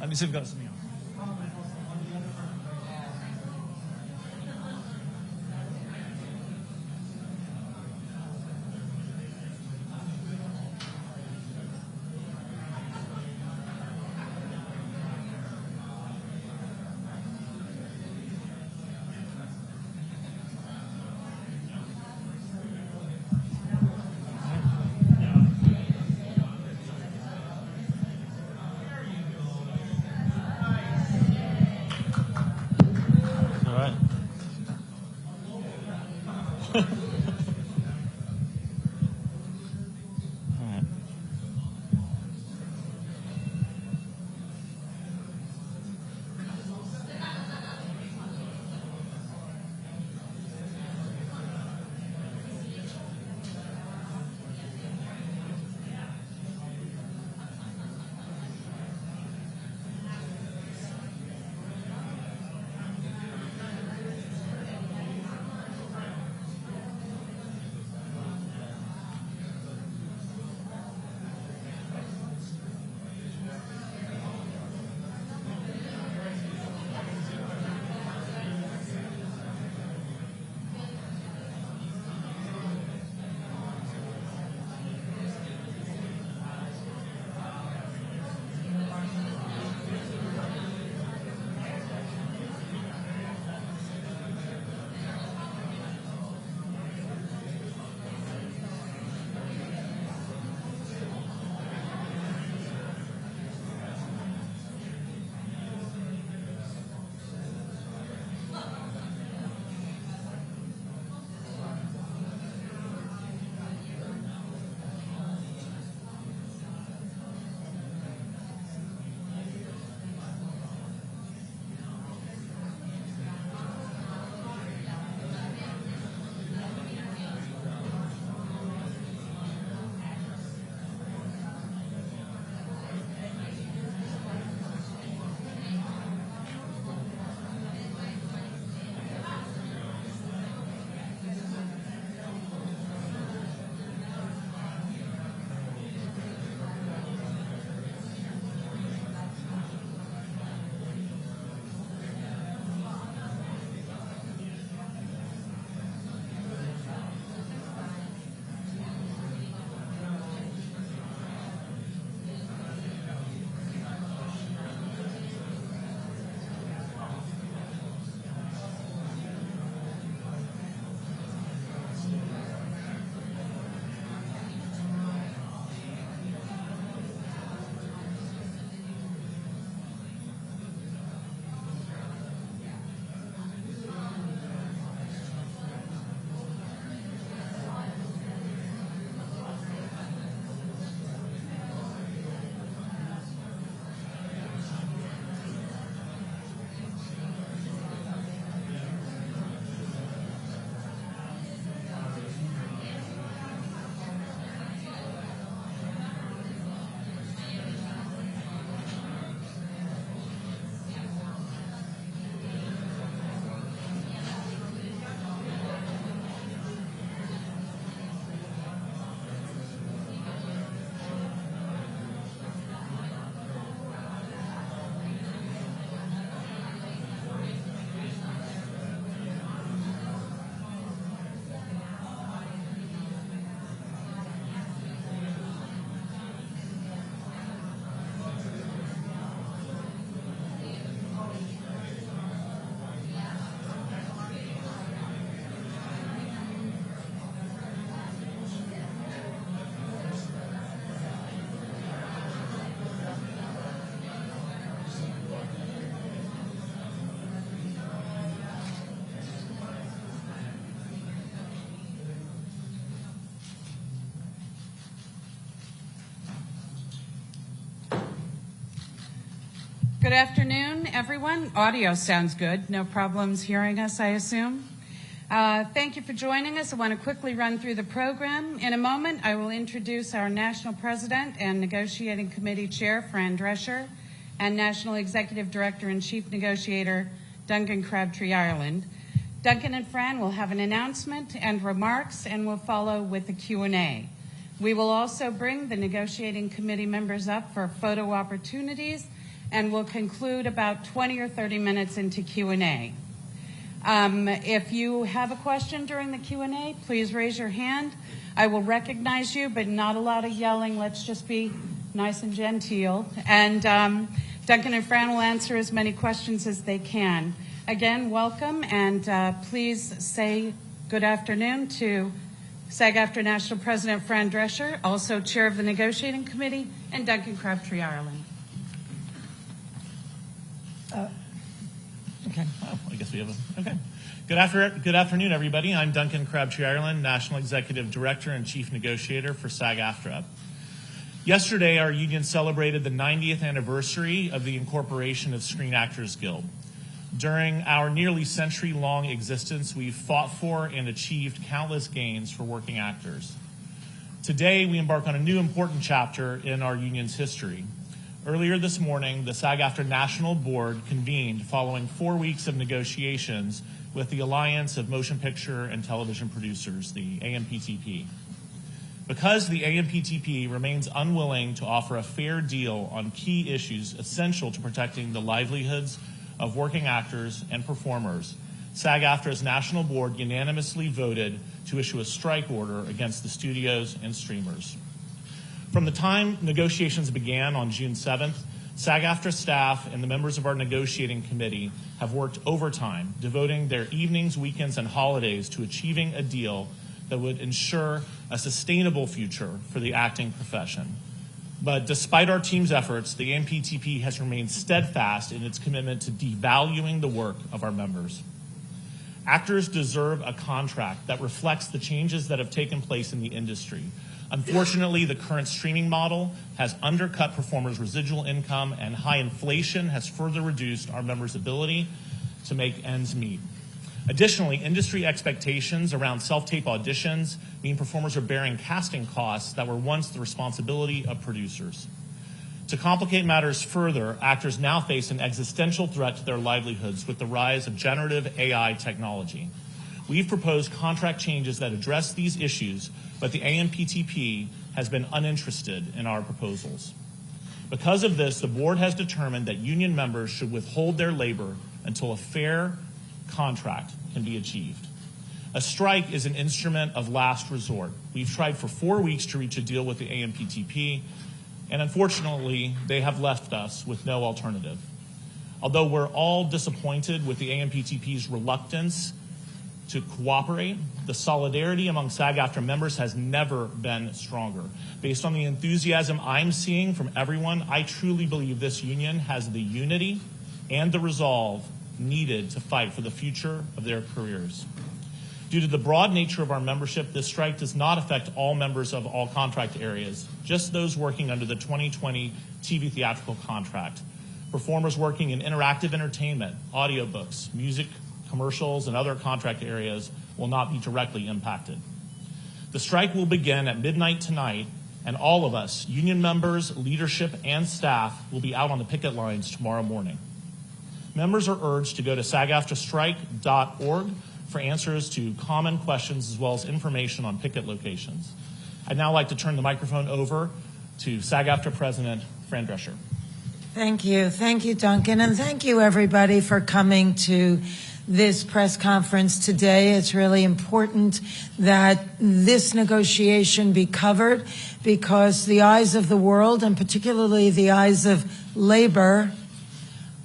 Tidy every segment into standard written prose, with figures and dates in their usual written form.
Let me see if we've got something else. Good afternoon, everyone. Audio sounds good. No problems hearing us, I assume. Thank you for joining us. I want to quickly run through the program. In a moment, I will introduce our National President and Negotiating Committee Chair, Fran Drescher, and National Executive Director and Chief Negotiator, Duncan Crabtree Ireland. Duncan and Fran will have an announcement and remarks, and will follow with a Q&A. We will also bring the Negotiating Committee members up for photo opportunities, and we'll conclude about 20 or 30 minutes into Q&A. If you have a question during the Q&A, please raise your hand. I will recognize you, but not a lot of yelling. Let's just be nice and genteel. And Duncan and Fran will answer as many questions as they can. Again, welcome, and please say good afternoon to SAG-AFTRA National President Fran Drescher, also Chair of the Negotiating Committee, and Duncan Crabtree Ireland. Okay. Oh, I guess we have a, okay. Good afternoon, everybody. I'm Duncan Crabtree Ireland, National Executive Director and Chief Negotiator for SAG-AFTRA. Yesterday, our union celebrated the 90th anniversary of the incorporation of Screen Actors Guild. During our nearly century-long existence, we've fought for and achieved countless gains for working actors. Today, we embark on a new important chapter in our union's history. Earlier this morning, the SAG-AFTRA National Board convened following 4 weeks of negotiations with the Alliance of Motion Picture and Television Producers, the AMPTP. Because the AMPTP remains unwilling to offer a fair deal on key issues essential to protecting the livelihoods of working actors and performers, SAG-AFTRA's National Board unanimously voted to issue a strike order against the studios and streamers. From the time negotiations began on June 7th, SAG-AFTRA staff and the members of our negotiating committee have worked overtime, devoting their evenings, weekends, and holidays to achieving a deal that would ensure a sustainable future for the acting profession. But despite our team's efforts, the AMPTP has remained steadfast in its commitment to devaluing the work of our members. Actors deserve a contract that reflects the changes that have taken place in the industry. Unfortunately, the current streaming model has undercut performers' residual income, and high inflation has further reduced our members' ability to make ends meet. Additionally, industry expectations around self-tape auditions mean performers are bearing casting costs that were once the responsibility of producers. To complicate matters further, actors now face an existential threat to their livelihoods with the rise of generative AI technology. We've proposed contract changes that address these issues, but the AMPTP has been uninterested in our proposals. Because of this, the board has determined that union members should withhold their labor until a fair contract can be achieved. A strike is an instrument of last resort. We've tried for 4 weeks to reach a deal with the AMPTP, and unfortunately, they have left us with no alternative. Although we're all disappointed with the AMPTP's reluctance to cooperate, the solidarity among SAG-AFTRA members has never been stronger. Based on the enthusiasm I'm seeing from everyone, I truly believe this union has the unity and the resolve needed to fight for the future of their careers. Due to the broad nature of our membership, this strike does not affect all members of all contract areas, just those working under the 2020 TV theatrical contract. Performers working in interactive entertainment, audiobooks, music, commercials, and other contract areas will not be directly impacted. The strike will begin at midnight tonight, and all of us, union members, leadership, and staff, will be out on the picket lines tomorrow morning. Members are urged to go to sagaftrastrike.org for answers to common questions as well as information on picket locations. I'd now like to turn the microphone over to SAG-AFTRA President Fran Drescher. Thank you. Thank you, Duncan. And thank you, everybody, for coming to this press conference today. It's really important that this negotiation be covered because the eyes of the world, and particularly the eyes of labor,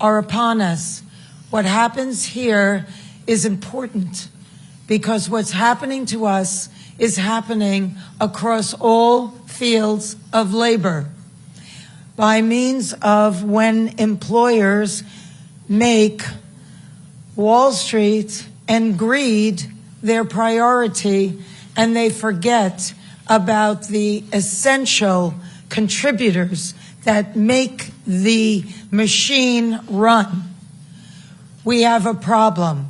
are upon us. What happens here is important because what's happening to us is happening across all fields of labor by means of when employers make Wall Street and greed their priority and they forget about the essential contributors that make the machine run. We have a problem.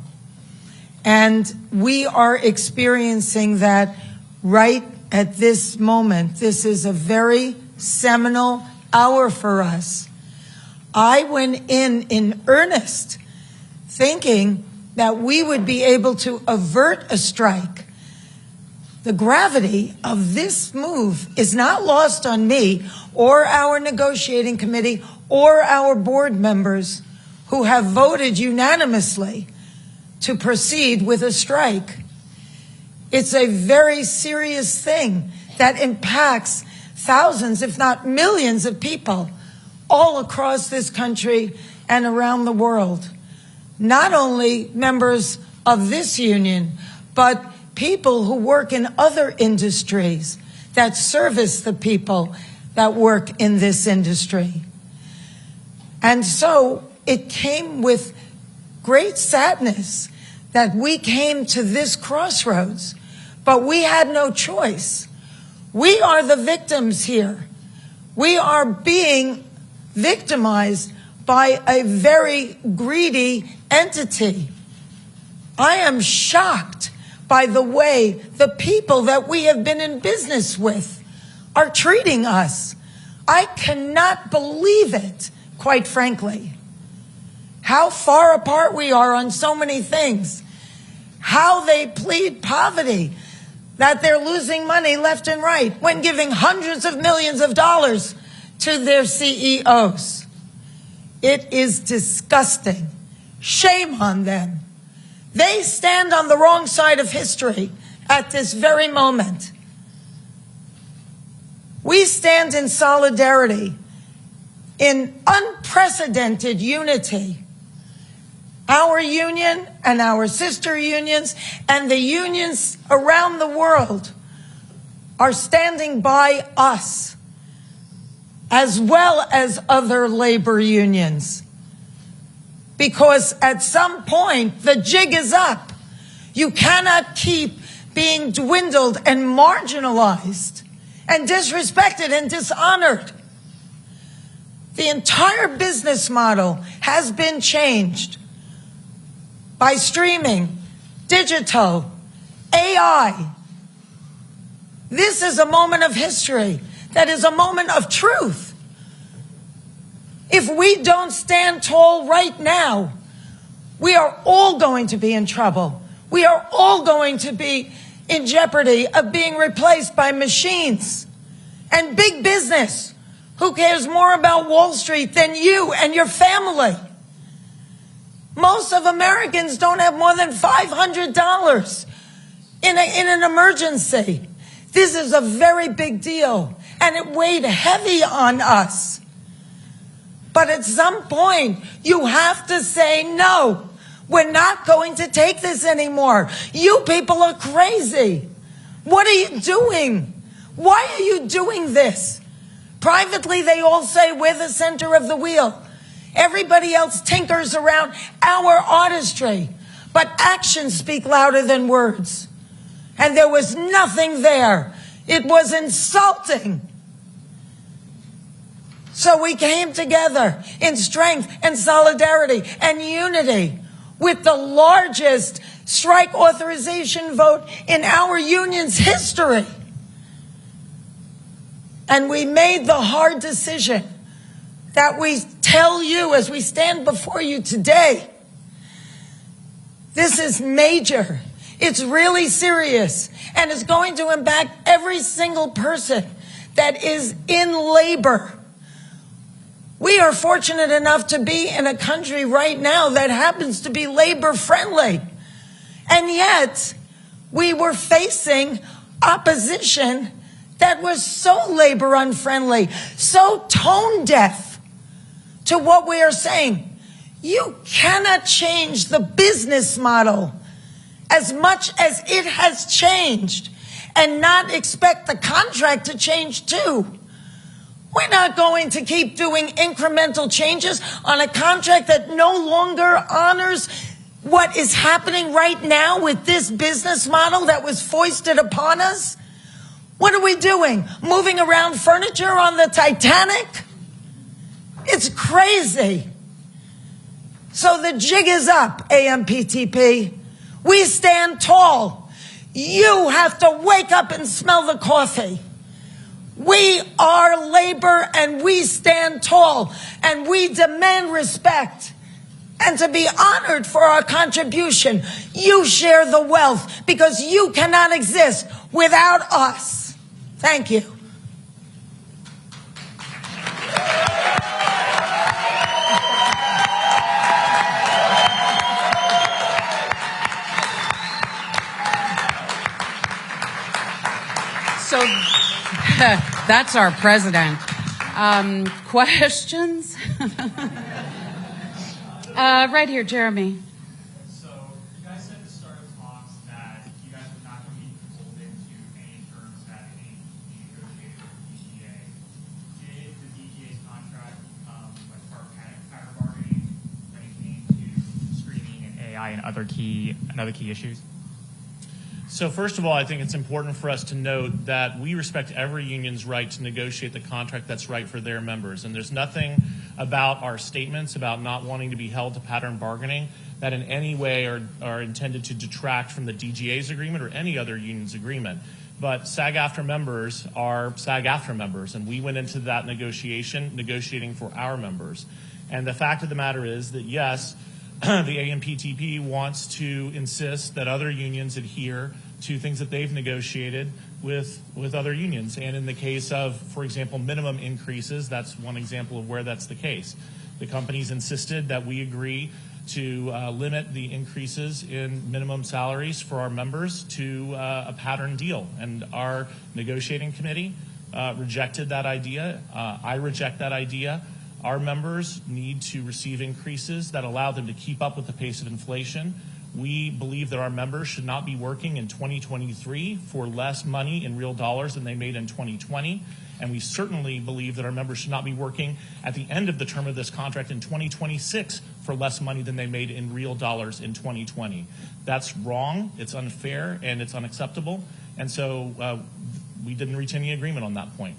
And we are experiencing that right at this moment. This is a very seminal hour for us. I went in earnest thinking that we would be able to avert a strike. The gravity of this move is not lost on me or our negotiating committee or our board members who have voted unanimously to proceed with a strike. It's a very serious thing that impacts thousands, if not millions of people all across this country and around the world. Not only members of this union, but people who work in other industries that service the people that work in this industry. And so it came with great sadness that we came to this crossroads, but we had no choice. We are the victims here. We are being victimized by a very greedy entity. I am shocked by the way the people that we have been in business with are treating us. I cannot believe it, quite frankly. How far apart we are on so many things. How they plead poverty, that they're losing money left and right when giving hundreds of millions of dollars to their CEOs. It is disgusting. Shame on them. They stand on the wrong side of history at this very moment. We stand in solidarity, in unprecedented unity. Our union and our sister unions and the unions around the world are standing by us, as well as other labor unions. Because at some point, the jig is up. You cannot keep being dwindled and marginalized and disrespected and dishonored. The entire business model has been changed by streaming, digital, AI. This is a moment of history that is a moment of truth. If we don't stand tall right now, we are all going to be in trouble. We are all going to be in jeopardy of being replaced by machines and big business. Who cares more about Wall Street than you and your family? Most of Americans don't have more than $500 in an emergency. This is a very big deal, and it weighed heavy on us. But at some point, you have to say, no, we're not going to take this anymore. You people are crazy. What are you doing? Why are you doing this? Privately, they all say we're the center of the wheel. Everybody else tinkers around our artistry. But actions speak louder than words. And there was nothing there. It was insulting. So we came together in strength and solidarity and unity with the largest strike authorization vote in our union's history. And we made the hard decision that we tell you as we stand before you today. This is major. It's really serious, and it's going to impact every single person that is in labor. We are fortunate enough to be in a country right now that happens to be labor friendly. And yet, we were facing opposition that was so labor unfriendly, so tone deaf to what we are saying. You cannot change the business model as much as it has changed and not expect the contract to change too. We're not going to keep doing incremental changes on a contract that no longer honors what is happening right now with this business model that was foisted upon us. What are we doing? Moving around furniture on the Titanic? It's crazy. So the jig is up, AMPTP. We stand tall. You have to wake up and smell the coffee. We are labor, and we stand tall, and we demand respect and to be honored for our contribution. You share the wealth because you cannot exist without us. Thank you. That's our president. Questions? Right here, Jeremy. So you guys said at the start of talks that you guys were not going to be beholden to any terms that any negotiated with the DGA. Did the DGA's contract like part of pattern bargaining when it came to streaming and AI and other key issues? So first of all, I think it's important for us to note that we respect every union's right to negotiate the contract that's right for their members. And there's nothing about our statements about not wanting to be held to pattern bargaining that in any way are intended to detract from the DGA's agreement or any other union's agreement. But SAG-AFTRA members are SAG-AFTRA members, and we went into that negotiating for our members. And the fact of the matter is that, yes, the AMPTP wants to insist that other unions adhere to things that they've negotiated with other unions. And in the case of, for example, minimum increases, that's one example of where that's the case. The companies insisted that we agree to limit the increases in minimum salaries for our members to a pattern deal. And our negotiating committee rejected that idea. I reject that idea. Our members need to receive increases that allow them to keep up with the pace of inflation. We believe that our members should not be working in 2023 for less money in real dollars than they made in 2020. And we certainly believe that our members should not be working at the end of the term of this contract in 2026 for less money than they made in real dollars in 2020. That's wrong, it's unfair, and it's unacceptable. And so we didn't reach any agreement on that point.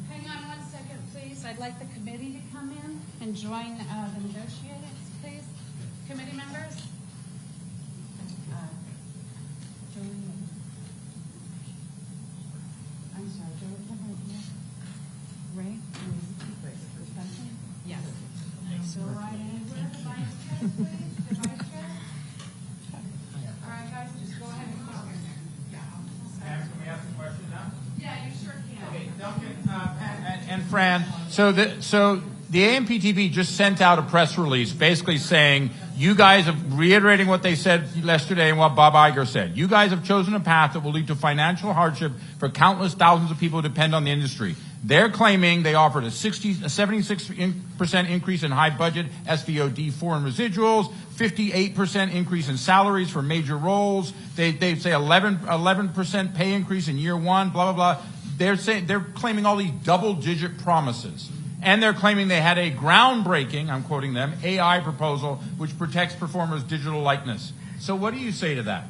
Hang on one second, please. I'd like the committee to come in and join the negotiators, please. Committee members? I'm sorry, do we have right here? Ray? Yes. So right in. Where's the vice chair, please? The vice chair? All right, guys, just go ahead and talk. Can we ask a question now? Yeah, you sure can. Okay, Duncan and Fran. So the AMPTP just sent out a press release basically saying you guys are reiterating what they said yesterday and what Bob Iger said. You guys have chosen a path that will lead to financial hardship for countless thousands of people who depend on the industry. They're claiming they offered a 76% increase in high budget SVOD foreign residuals, 58% increase in salaries for major roles. They say 11% pay increase in year one, blah, blah, blah. They're claiming all these double-digit promises. And they're claiming they had a groundbreaking, I'm quoting them, AI proposal which protects performers' digital likeness. So what do you say to that?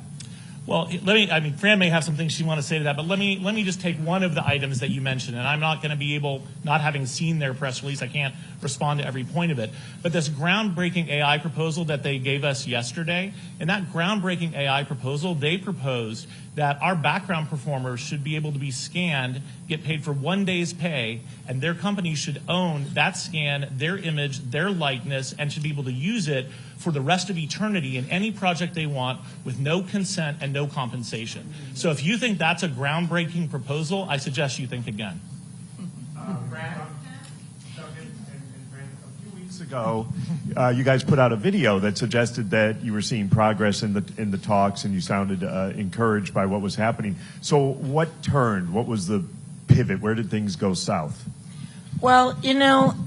Well, Fran may have some things she wants to say to that, but let me just take one of the items that you mentioned, and I'm not going to be able, not having seen their press release, I can't respond to every point of it. But this groundbreaking AI proposal that they gave us yesterday, in that groundbreaking AI proposal, they proposed that our background performers should be able to be scanned, get paid for 1 day's pay, and their company should own that scan, their image, their likeness, and should be able to use it for the rest of eternity in any project they want with no consent and no compensation. So if you think that's a groundbreaking proposal, I suggest you think again. A few weeks ago, you guys put out a video that suggested that you were seeing progress in the talks, and you sounded encouraged by what was happening. So what turned? What was the pivot? Where did things go south? Well,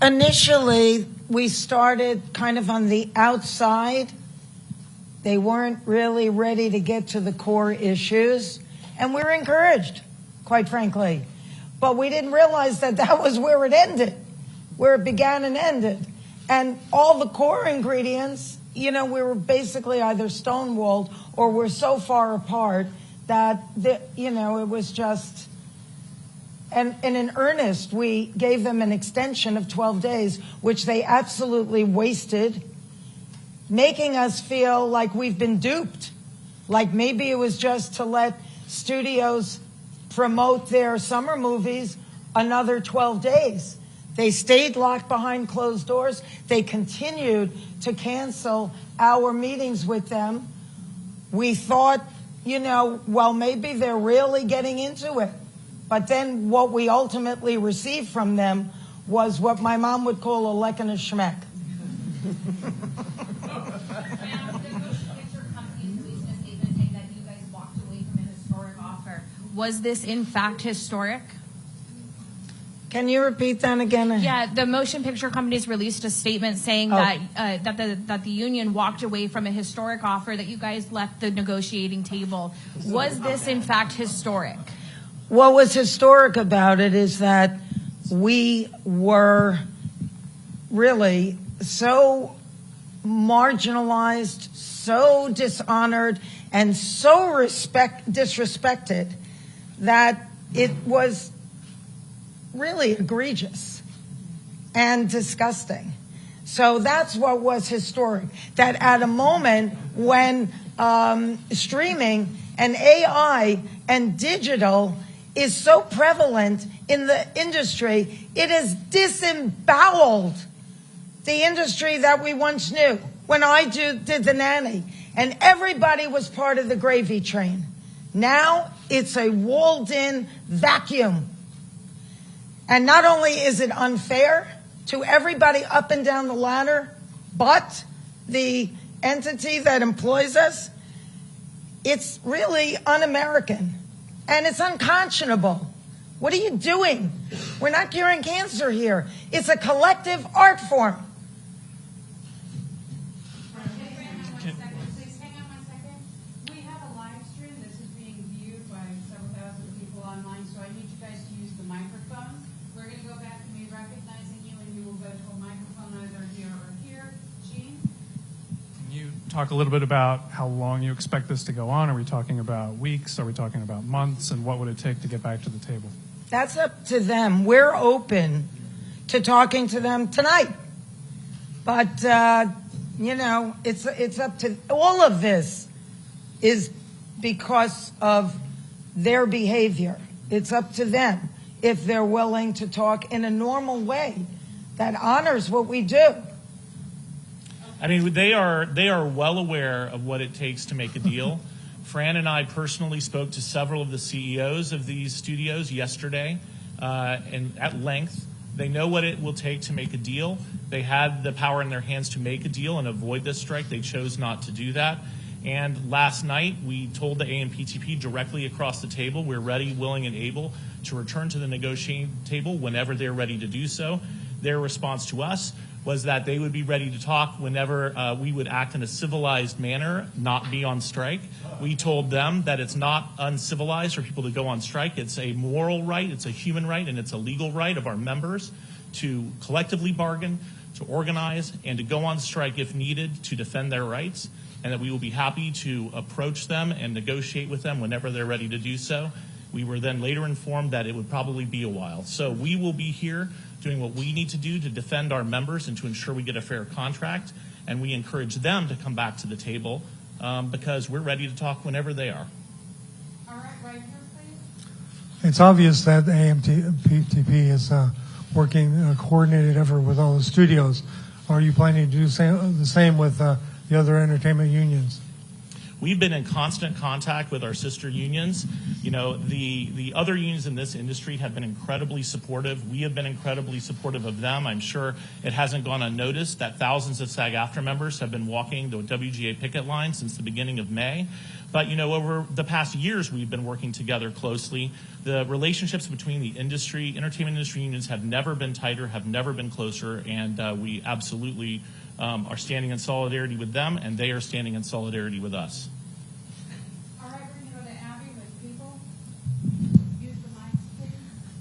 initially we started kind of on the outside. They weren't really ready to get to the core issues, and we were encouraged, quite frankly. But we didn't realize that that was where it ended, where it began and ended. And all the core ingredients, we were basically either stonewalled or we're so far apart that, it was just... And in earnest, we gave them an extension of 12 days, which they absolutely wasted, making us feel like we've been duped, like maybe it was just to let studios promote their summer movies another 12 days. They stayed locked behind closed doors. They continued to cancel our meetings with them. We thought, well, maybe they're really getting into it. But then what we ultimately received from them was what my mom would call a leck and a schmeck. Was this in fact historic? Can you repeat that again? Yeah, the motion picture companies released a statement saying that the union walked away from a historic offer, that you guys left the negotiating table. Was this in fact historic? What was historic about it is that we were really so marginalized, so dishonored, and so disrespected that it was really egregious and disgusting. So that's what was historic. That at a moment when streaming and AI and digital is so prevalent in the industry, it has disemboweled the industry that we once knew. When I did The Nanny, and everybody was part of the gravy train. Now it's a walled-in vacuum. And not only is it unfair to everybody up and down the ladder, but the entity that employs us, it's really un-American. And it's unconscionable. What are you doing? We're not curing cancer here. It's a collective art form. Please hang on 1 second. We have a live stream. This is being viewed by several thousand people online, so I need you guys to use the microphone. We're going to go back to me recognizing you, and you will go to a microphone either here or here. Gene? Can you talk a little bit about how long you expect this to go on? Are we talking about weeks? Are we talking about months? And what would it take to get back to the table? That's up to them. We're open to talking to them tonight. But, it's up to, all of this is because of their behavior. It's up to them if they're willing to talk in a normal way that honors what we do. I mean, they are well aware of what it takes to make a deal. Fran and I personally spoke to several of the CEOs of these studios yesterday, and at length. They know what it will take to make a deal. They had the power in their hands to make a deal and avoid this strike. They chose not to do that. And last night, we told the AMPTP directly across the table, we're ready, willing, and able to return to the negotiating table whenever they're ready to do so. Their response to us was that they would be ready to talk whenever we would act in a civilized manner, not be on strike. We told them that it's not uncivilized for people to go on strike. It's a moral right, it's a human right, and it's a legal right of our members to collectively bargain, to organize, and to go on strike if needed to defend their rights, and that we will be happy to approach them and negotiate with them whenever they're ready to do so. We were then later informed that it would probably be a while. So we will be here doing what we need to do to defend our members and to ensure we get a fair contract. And we encourage them to come back to the table because we're ready to talk whenever they are. All right, right here, please. It's obvious that the AMPTP is working coordinated effort with all the studios. Are you planning to do the same with the other entertainment unions? We've been in constant contact with our sister unions. You know, the other unions in this industry have been incredibly supportive. We have been incredibly supportive of them. I'm sure it hasn't gone unnoticed that thousands of SAG-AFTRA members have been walking the WGA picket line since the beginning of May. But, you know, over the past years, we've been working together closely. The relationships between the industry, entertainment industry unions have never been tighter, have never been closer, and we absolutely are standing in solidarity with them, and they are standing in solidarity with us. All right, we're going to go to Abby with people. Use the mics, please.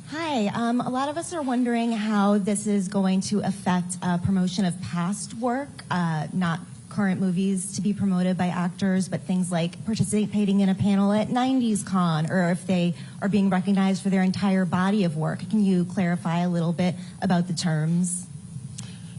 Hi. A lot of us are wondering how this is going to affect promotion of past work, not current movies to be promoted by actors, but things like participating in a panel at 90s Con, or if they are being recognized for their entire body of work. Can you clarify a little bit about the terms?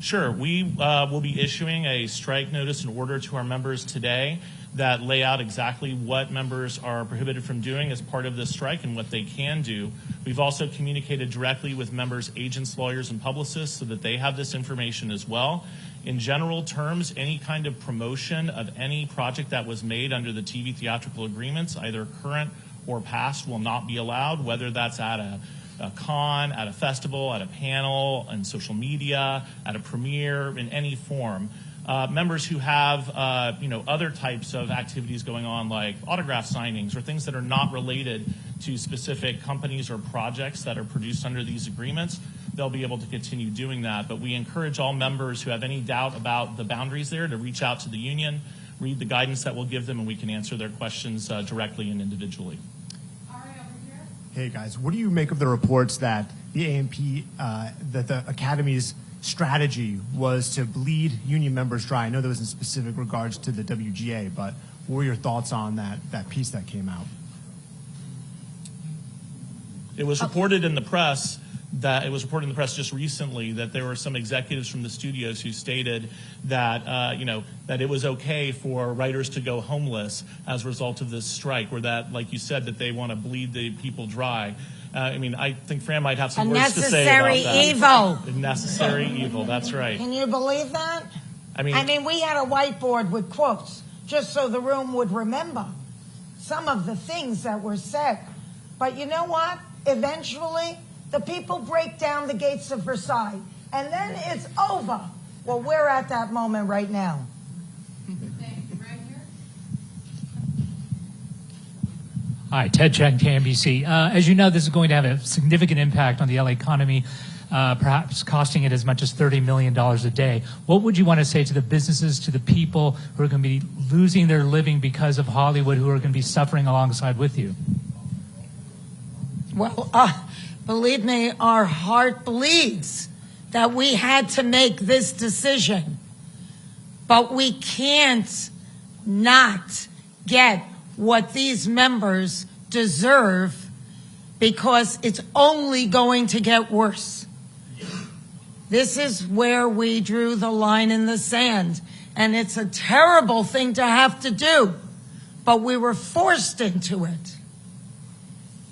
Sure. We will be issuing a strike notice and order to our members today that lay out exactly what members are prohibited from doing as part of this strike and what they can do. We've also communicated directly with members, agents, lawyers, and publicists so that they have this information as well. In general terms, any kind of promotion of any project that was made under the TV theatrical agreements, either current or past, will not be allowed, whether that's at a con, at a festival, at a panel, on social media, at a premiere, in any form. Members who have other types of activities going on, like autograph signings or things that are not related to specific companies or projects that are produced under these agreements, they'll be able to continue doing that. But we encourage all members who have any doubt about the boundaries there to reach out to the union, read the guidance that we'll give them, and we can answer their questions directly and individually. Hey guys, what do you make of the reports that the AMP, that the Academy's strategy was to bleed union members dry? I know there was in specific regards to the WGA, but what were your thoughts on that piece that came out? It was reported in the press just recently that there were some executives from the studios who stated that that it was okay for writers to go homeless as a result of this strike, or that, like you said, that they want to bleed the people dry. I think Fran might have some words to say about that. Necessary evil. Necessary evil. That's right. Can you believe that? I mean, we had a whiteboard with quotes just so the room would remember some of the things that were said. But you know what? Eventually, the people break down the gates of Versailles, and then it's over. Well, we're at that moment right now. Hi, Ted Cheng, KMBC. As you know, this is going to have a significant impact on the LA economy, perhaps costing it as much as $30 million a day. What would you want to say to the businesses, to the people who are going to be losing their living because of Hollywood, who are going to be suffering alongside with you? Well, believe me, our heart bleeds that we had to make this decision. But we can't not get what these members deserve, because it's only going to get worse. This is where we drew the line in the sand, and it's a terrible thing to have to do, but we were forced into it.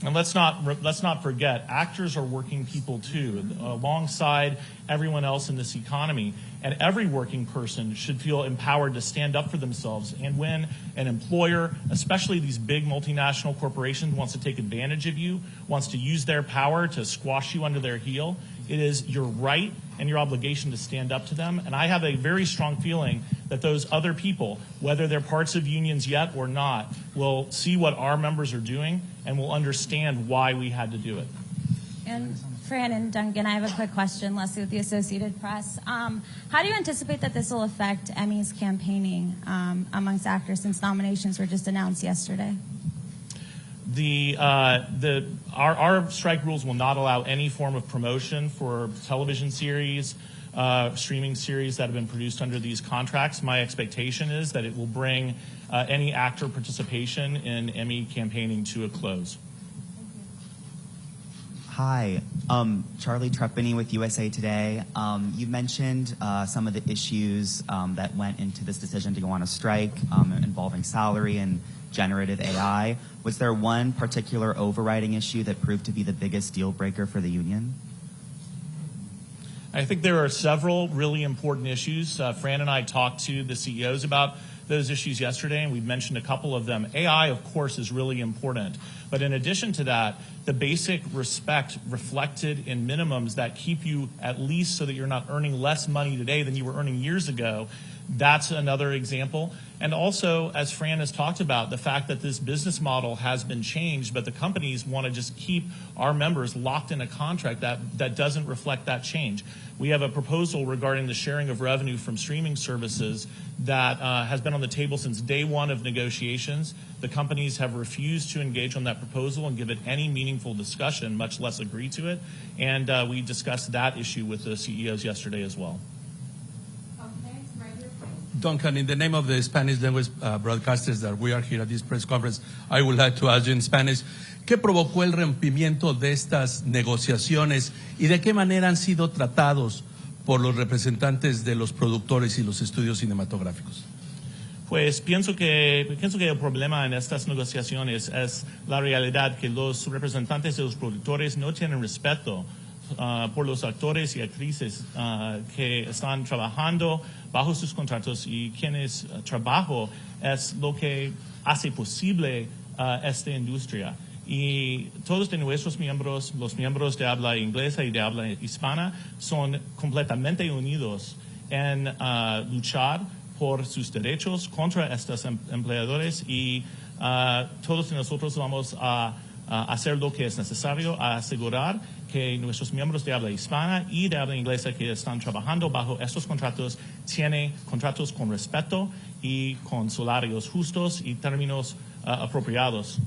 And let's not forget, actors are working people too, alongside everyone else in this economy. And every working person should feel empowered to stand up for themselves. And when an employer, especially these big multinational corporations, wants to take advantage of you, wants to use their power to squash you under their heel, it is your right and your obligation to stand up to them. And I have a very strong feeling that those other people, whether they're parts of unions yet or not, will see what our members are doing and will understand why we had to do it. And Fran and Duncan, I have a quick question, Leslie with the Associated Press. How do you anticipate that this will affect Emmy's campaigning amongst actors, since nominations were just announced yesterday? Our strike rules will not allow any form of promotion for television series, streaming series that have been produced under these contracts. My expectation is that it will bring any actor participation in Emmy campaigning to a close. Hi, Charlie Trepany with USA Today. You mentioned some of the issues that went into this decision to go on a strike involving salary and generative AI. Was there one particular overriding issue that proved to be the biggest deal breaker for the union? I think there are several really important issues. Fran and I talked to the CEOs about those issues yesterday, and we've mentioned a couple of them. AI, of course, is really important. But in addition to that, the basic respect reflected in minimums that keep you at least so that you're not earning less money today than you were earning years ago, that's another example. And also, as Fran has talked about, the fact that this business model has been changed, but the companies want to just keep our members locked in a contract that doesn't reflect that change. We have a proposal regarding the sharing of revenue from streaming services that has been on the table since day one of negotiations. The companies have refused to engage on that proposal and give it any meaningful discussion, much less agree to it. And we discussed that issue with the CEOs yesterday as well. Duncan, in the name of the Spanish language broadcasters that we are here at this press conference, I would like to ask you in Spanish, ¿qué provocó el rompimiento de estas negociaciones y de qué manera han sido tratados por los representantes de los productores y los estudios cinematográficos? Pues pienso que el problema en estas negociaciones es la realidad que los representantes de los productores no tienen respeto por los actores y actrices que están trabajando bajo sus contratos, y quienes trabajo es lo que hace posible esta industria. Y todos de nuestros miembros, los miembros de habla inglesa y de habla hispana, son completamente unidos en luchar por sus derechos contra estos empleadores, y todos nosotros vamos a hacer lo que es necesario a asegurar que nuestros miembros de habla hispana y de habla inglesa que están trabajando bajo estos contratos tienen contratos con respeto y con salarios justos y términos apropiados.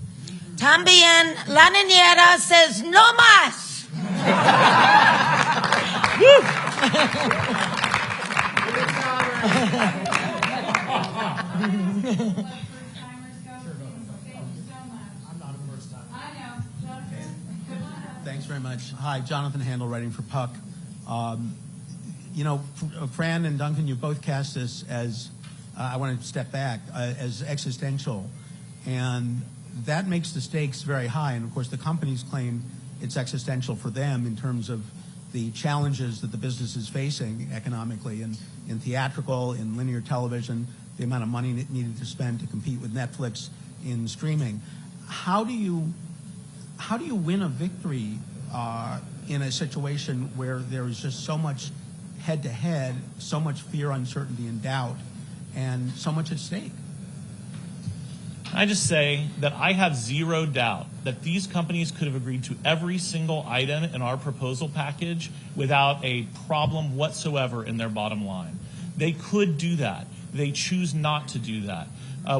También la niñera says no más. Thanks very much. Hi, Jonathan Handel, writing for Puck. You know, Fran and Duncan, you both cast this as, I want to step back, as existential. And that makes the stakes very high. And of course, the companies claim it's existential for them in terms of the challenges that the business is facing economically and in theatrical, in linear television, the amount of money needed to spend to compete with Netflix in streaming. How do you win a victory in a situation where there is just so much head-to-head, so much fear, uncertainty, and doubt, and so much at stake? I just say that I have zero doubt that these companies could have agreed to every single item in our proposal package without a problem whatsoever in their bottom line. They could do that. They choose not to do that.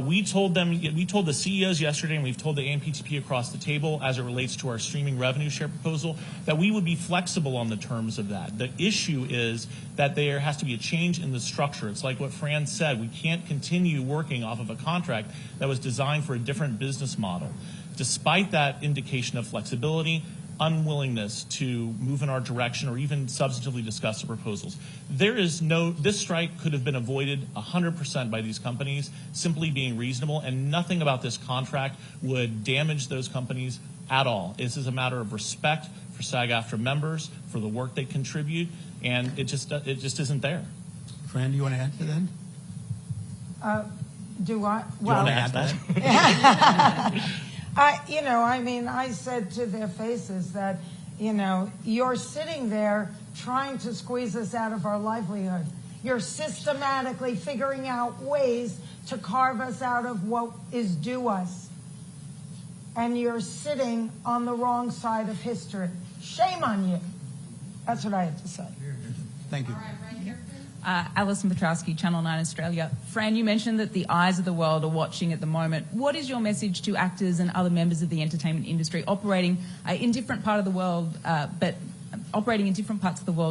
We told the CEOs yesterday, and we've told the AMPTP across the table as it relates to our streaming revenue share proposal, that we would be flexible on the terms of that. The issue is that there has to be a change in the structure. It's like what Fran said. We can't continue working off of a contract that was designed for a different business model. Despite that indication of flexibility, unwillingness to move in our direction or even substantively discuss the proposals. This strike could have been avoided 100% by these companies simply being reasonable, and nothing about this contract would damage those companies at all. This is a matter of respect for SAG-AFTRA members, for the work they contribute, and it just isn't there. Fran, do you want to add to that? Do I? Do you want to add that? I said to their faces that, you're sitting there trying to squeeze us out of our livelihood. You're systematically figuring out ways to carve us out of what is due us. And you're sitting on the wrong side of history. Shame on you. That's what I have to say. Thank you. Alison Petrowski, Channel 9 Australia. Fran, you mentioned that the eyes of the world are watching at the moment. What is your message to actors and other members of the entertainment industry operating in different parts of the world,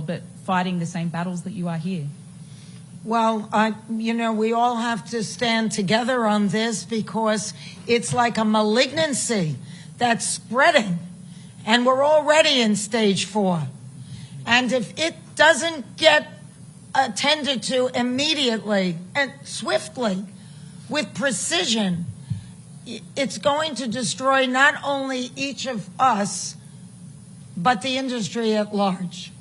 but fighting the same battles that you are here? Well, we all have to stand together on this because it's like a malignancy that's spreading, and we're already in stage 4. And if it doesn't get attended to immediately and swiftly with precision, it's going to destroy not only each of us, but the industry at large.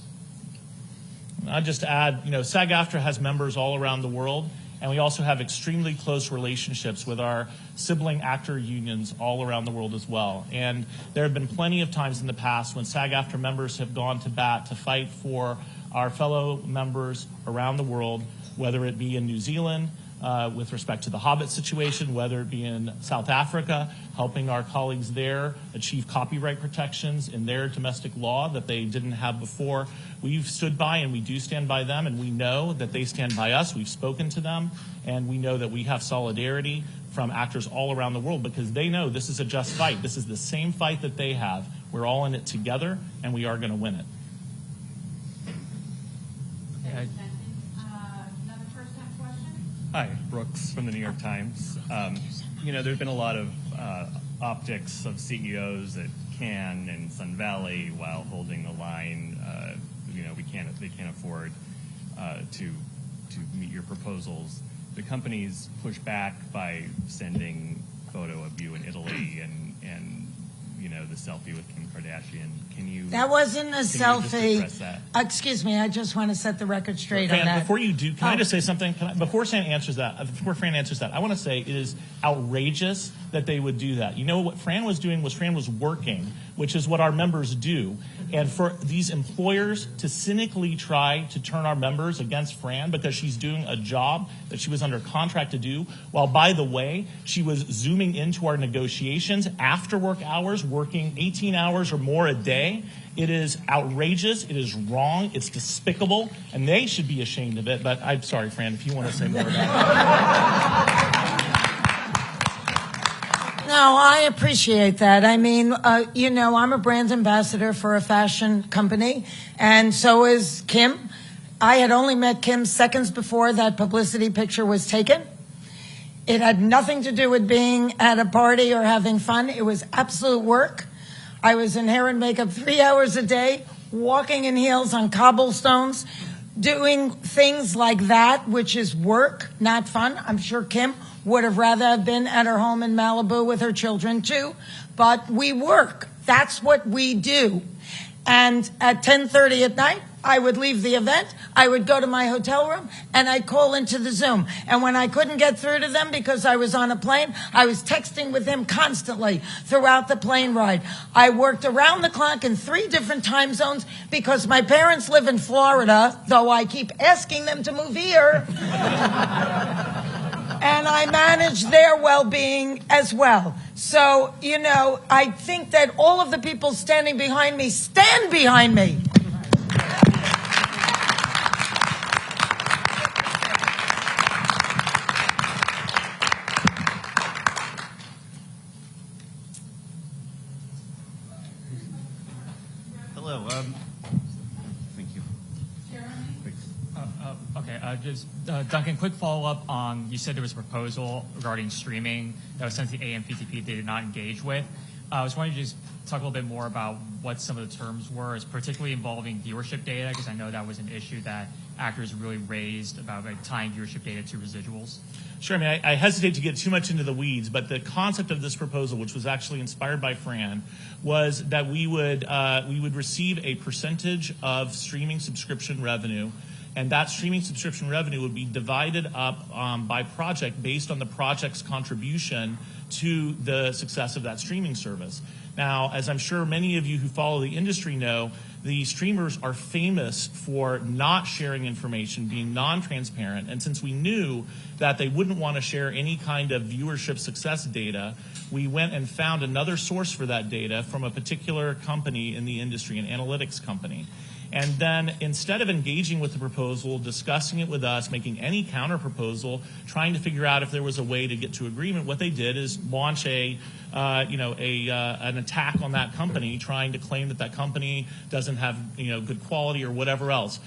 I'll just add, SAG-AFTRA has members all around the world, and we also have extremely close relationships with our sibling actor unions all around the world as well. And there have been plenty of times in the past when SAG-AFTRA members have gone to bat to fight for our fellow members around the world, whether it be in New Zealand with respect to the Hobbit situation, whether it be in South Africa, helping our colleagues there achieve copyright protections in their domestic law that they didn't have before. We've stood by, and we do stand by them, and we know that they stand by us. We've spoken to them, and we know that we have solidarity from actors all around the world because they know this is a just fight. This is the same fight that they have. We're all in it together, and we are going to win it. Another first-time question? Hi, Brooks from the New York Times. There's been a lot of optics of CEOs at Cannes and Sun Valley while holding the line. They can't afford to meet your proposals. The companies push back by sending photo of you in Italy and the selfie with Kim Kardashian. That wasn't a selfie. Just that? Excuse me, I just want to set the record straight Fran, on that. before you do, can I just say something? Before Fran answers that, I want to say it is outrageous that they would do that. You know what Fran was doing was Fran was working, which is what our members do. And for these employers to cynically try to turn our members against Fran because she's doing a job that she was under contract to do, while, by the way, she was zooming into our negotiations after work hours, working 18 hours or more a day. It is outrageous. It is wrong. It's despicable, and they should be ashamed of it. But I'm sorry, Fran, if you want to say more about it. No, I appreciate that. I mean, I'm a brand ambassador for a fashion company, and so is Kim. I had only met Kim seconds before that publicity picture was taken. It had nothing to do with being at a party or having fun. It was absolute work. I was in hair and makeup 3 hours a day, walking in heels on cobblestones, doing things like that, which is work, not fun. I'm sure Kim would have rather have been at her home in Malibu with her children too, but we work. That's what we do. And at 10:30 at night, I would leave the event, I would go to my hotel room, and I'd call into the Zoom. And when I couldn't get through to them because I was on a plane, I was texting with them constantly throughout the plane ride. I worked around the clock in 3 different time zones because my parents live in Florida, though I keep asking them to move here. And I manage their well-being as well. So, I think that all of the people standing behind me stand behind me. Hello. Thank you. Duncan, quick follow-up on, you said there was a proposal regarding streaming that was sent to the AMPTP they did not engage with. I was wondering to just talk a little bit more about what some of the terms were, particularly involving viewership data, because I know that was an issue that actors really raised about tying viewership data to residuals. Sure. I mean, I hesitate to get too much into the weeds, but the concept of this proposal, which was actually inspired by Fran, was that we would receive a percentage of streaming subscription revenue, and that streaming subscription revenue would be divided up by project based on the project's contribution to the success of that streaming service. Now, as I'm sure many of you who follow the industry know, the streamers are famous for not sharing information, being non-transparent, and since we knew that they wouldn't want to share any kind of viewership success data, we went and found another source for that data from a particular company in the industry, an analytics company. And then instead of engaging with the proposal, discussing it with us, making any counter proposal, trying to figure out if there was a way to get to agreement, what they did is launch an attack on that company, trying to claim that that company doesn't have good quality or whatever else.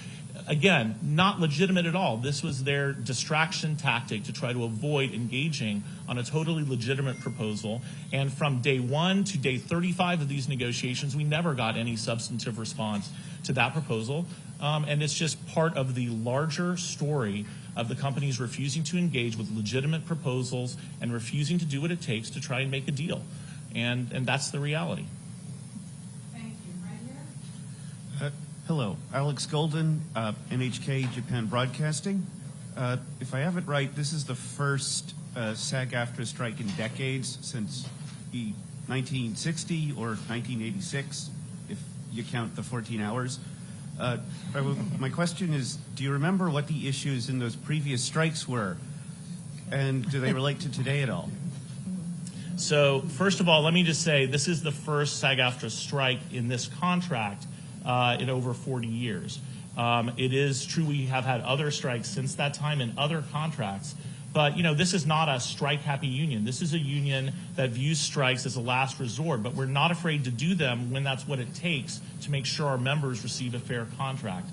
Again, not legitimate at all. This was their distraction tactic to try to avoid engaging on a totally legitimate proposal. And from day 1 to day 35 of these negotiations, we never got any substantive response to that proposal. And it's just part of the larger story of the companies refusing to engage with legitimate proposals and refusing to do what it takes to try and make a deal. And that's the reality. Thank you. Right here? Hello, Alex Golden, NHK Japan Broadcasting. If I have it right, this is the first SAG-AFTRA strike in decades since 1960 or 1986, if you count the 14 hours. My question is, do you remember what the issues in those previous strikes were? And do they relate to today at all? So first of all, let me just say this is the first SAG-AFTRA strike in this contract in over 40 years. It is true we have had other strikes since that time in other contracts, but this is not a strike-happy union. This is a union that views strikes as a last resort, but we're not afraid to do them when that's what it takes to make sure our members receive a fair contract.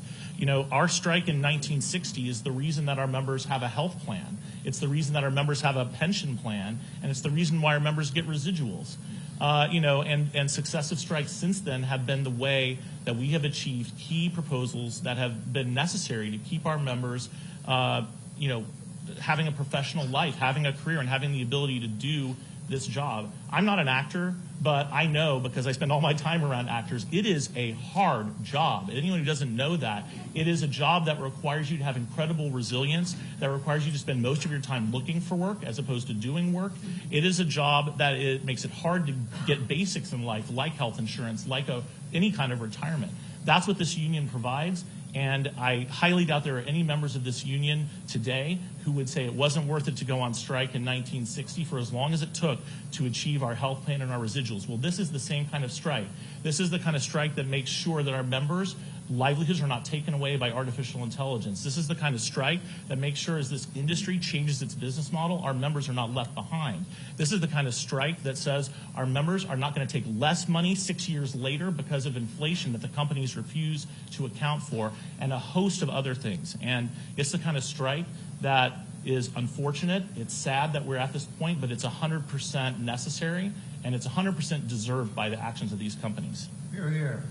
Our strike in 1960 is the reason that our members have a health plan. It's the reason that our members have a pension plan, and it's the reason why our members get residuals. And successive strikes since then have been the way that we have achieved key proposals that have been necessary to keep our members, having a professional life, having a career, and having the ability to do this job. I'm not an actor, but I know, because I spend all my time around actors, it is a hard job. Anyone who doesn't know that, it is a job that requires you to have incredible resilience, that requires you to spend most of your time looking for work as opposed to doing work. It is a job that it makes it hard to get basics in life, like health insurance, like any kind of retirement. That's what this union provides, And I highly doubt there are any members of this union today who would say it wasn't worth it to go on strike in 1960 for as long as it took to achieve our health plan and our residuals. Well, this is the same kind of strike. This is the kind of strike that makes sure that our members' livelihoods are not taken away by artificial intelligence. This is the kind of strike that makes sure as this industry changes its business model, our members are not left behind. This is the kind of strike that says our members are not going to take less money 6 years later because of inflation that the companies refuse to account for, and a host of other things. And it's the kind of strike that is unfortunate. It's sad that we're at this point, but it's 100% necessary, and it's 100% deserved by the actions of these companies. Here, here.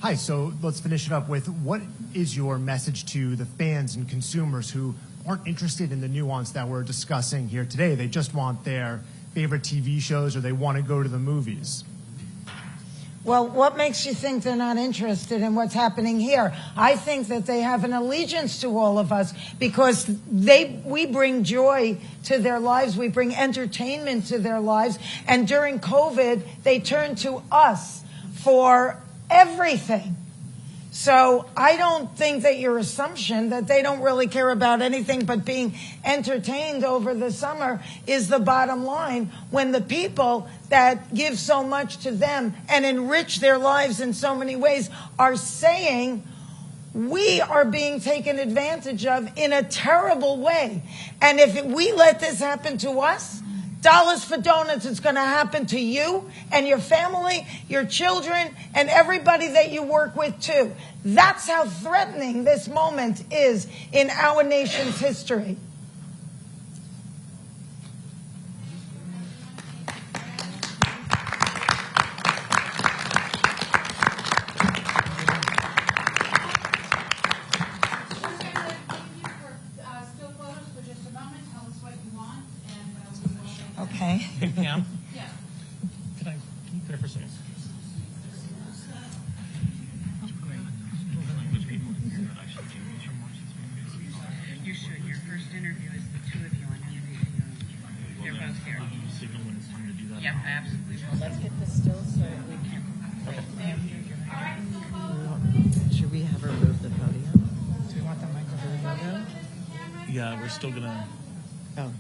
Hi, so let's finish it up with what is your message to the fans and consumers who aren't interested in the nuance that we're discussing here today? They just want their favorite TV shows or they want to go to the movies. Well, what makes you think they're not interested in what's happening here? I think that they have an allegiance to all of us because we bring joy to their lives. We bring entertainment to their lives. And during COVID, they turned to us for everything. So I don't think that your assumption that they don't really care about anything but being entertained over the summer is the bottom line, when the people that give so much to them and enrich their lives in so many ways are saying we are being taken advantage of in a terrible way. And if we let this happen to us, dollars for donuts, it's going to happen to you and your family, your children, and everybody that you work with too. That's how threatening this moment is in our nation's history. Okay. Hey, Pam? Yeah. Can you put it for a second? You should. Your first interview is the two of you on interview. They're both here. Signal when it's time to do that. Yep, absolutely. Let's get this still so we can. Should we have her move the podium? Do we want the microphone? Yeah, we're still gonna. Oh.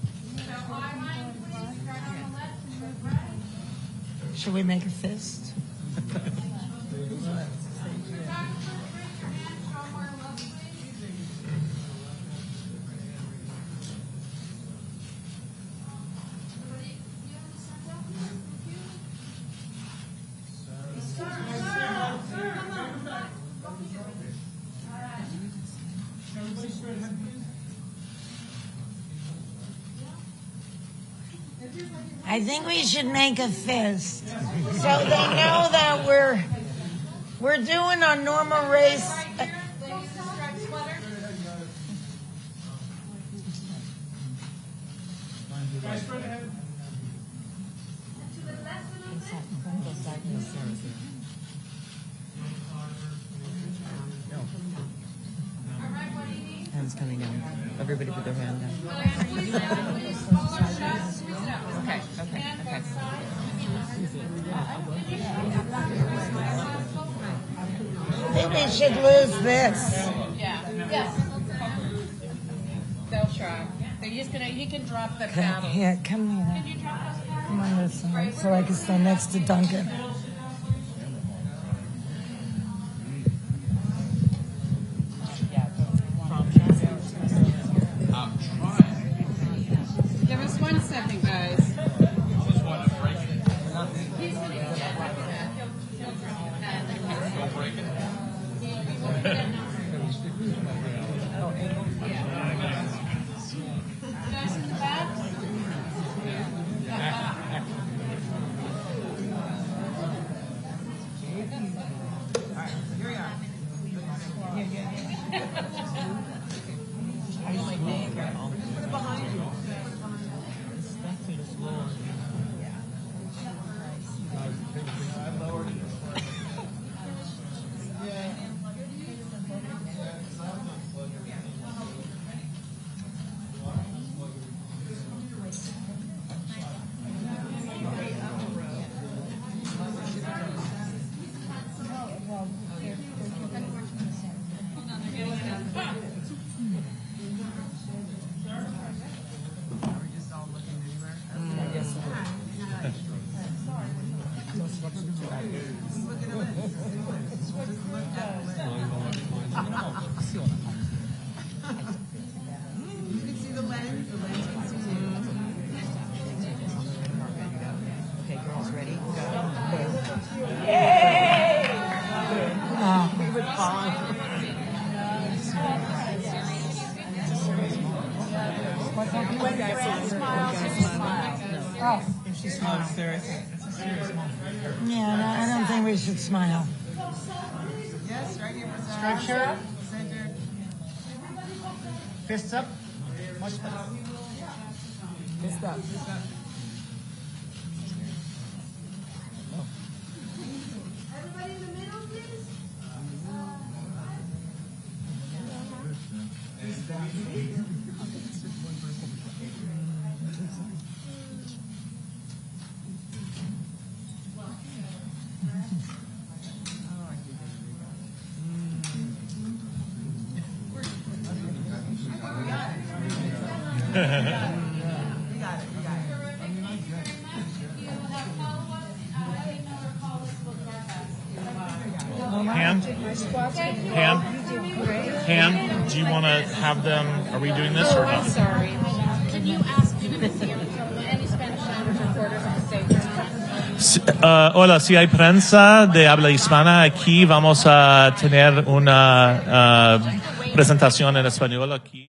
Should we make a fist? I think we should make a fist so they know that we're doing our normal race. Hands coming down. Everybody put their hand down. Okay. I think we should lose this. Yeah. Yes. They'll try. He can drop the paddle. Here, come here. Come on this side so I can stand next to Duncan. Give us 1 second, guys. If she smiles. Yeah, no, I don't think we should smile. Yes, right here. Structure. Fists up. Much better. Fist up. Everybody in the middle, please. Pam, do you want to have them? Are we doing this or not? Sorry. Can you ask any Spanish language reporters to say Hola, si hay prensa de habla hispana aquí, vamos a tener una presentación en español aquí.